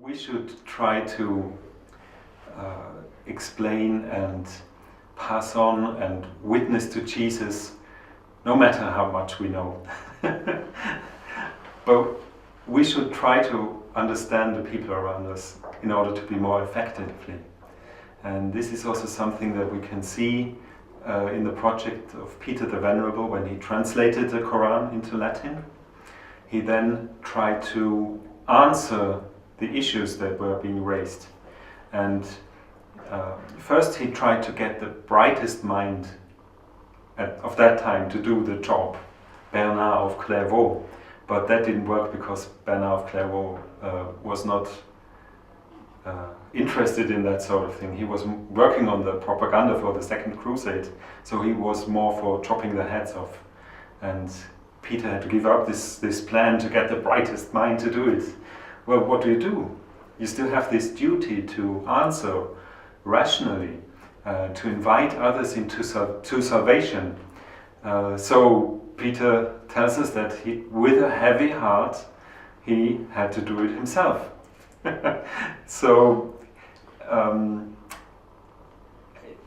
we should try to explain and pass on and witness to Jesus, no matter how much we know. But we should try to understand the people around us in order to be more effectively. And this is also something that we can see in the project of Peter the Venerable when he translated the Quran into Latin. He then tried to answer the issues that were being raised. And first he tried to get the brightest mind of that time to do the job, Bernard of Clairvaux. But that didn't work because Bernard of Clairvaux was not interested in that sort of thing. He was working on the propaganda for the Second Crusade, so he was more for chopping the heads off. And Peter had to give up this plan to get the brightest mind to do it. Well, what do? You still have this duty to answer rationally, to invite others into salvation. So Peter tells us that with a heavy heart, he had to do it himself. So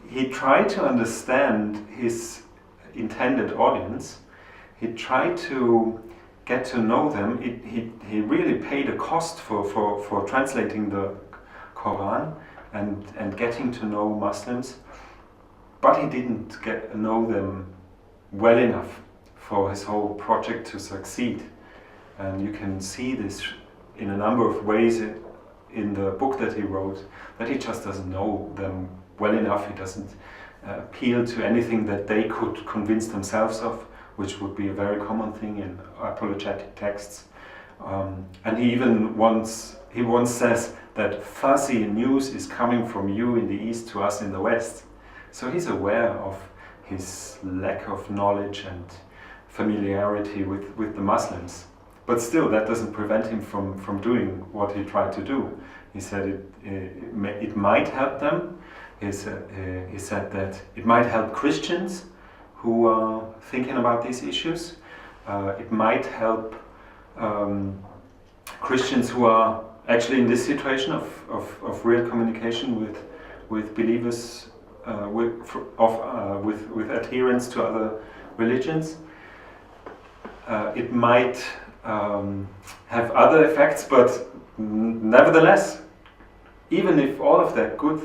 he tried to understand his intended audience. He tried to get to know them. He really paid a cost for translating the Quran and getting to know Muslims, but he didn't know them well enough for his whole project to succeed. And you can see this in a number of ways in the book that he wrote, that he just doesn't know them well enough. He doesn't appeal to anything that they could convince themselves of, which would be a very common thing in apologetic texts. And he once says that fuzzy news is coming from you in the East to us in the West. So he's aware of his lack of knowledge and familiarity with the Muslims. But still, that doesn't prevent him from doing what he tried to do. He said it might help them. He said that it might help Christians who are thinking about these issues. It might help Christians who are actually in this situation of real communication with believers, with adherents to other religions. It might have other effects, but nevertheless, even if all of those good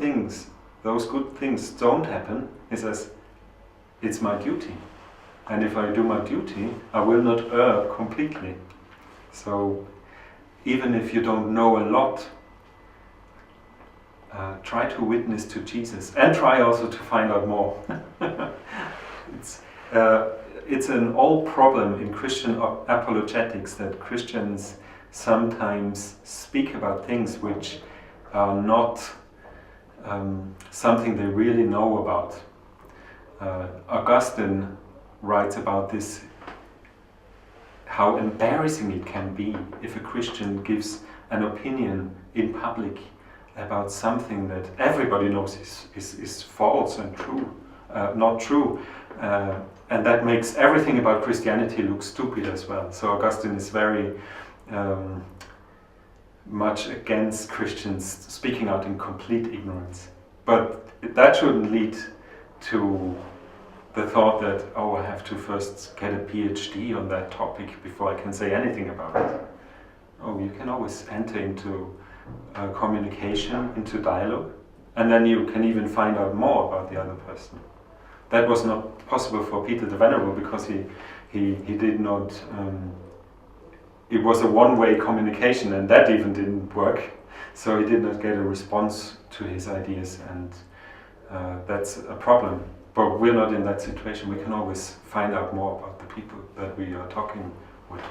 things don't happen, he says, it's my duty. And if I do my duty, I will not err completely. So even if you don't know a lot, try to witness to Jesus and try also to find out more. It's an old problem in Christian apologetics that Christians sometimes speak about things which are not something they really know about. Augustine writes about this, how embarrassing it can be if a Christian gives an opinion in public about something that everybody knows is false and not true. And that makes everything about Christianity look stupid as well. So Augustine is very much against Christians speaking out in complete ignorance. But that shouldn't lead to the thought that, oh, I have to first get a PhD on that topic before I can say anything about it. Oh, you can always enter into communication, into dialogue, and then you can even find out more about the other person. That was not possible for Peter the Venerable because he did not. It was a one-way communication, and that even didn't work. So he did not get a response to his ideas, and that's a problem. But we're not in that situation. We can always find out more about the people that we are talking with.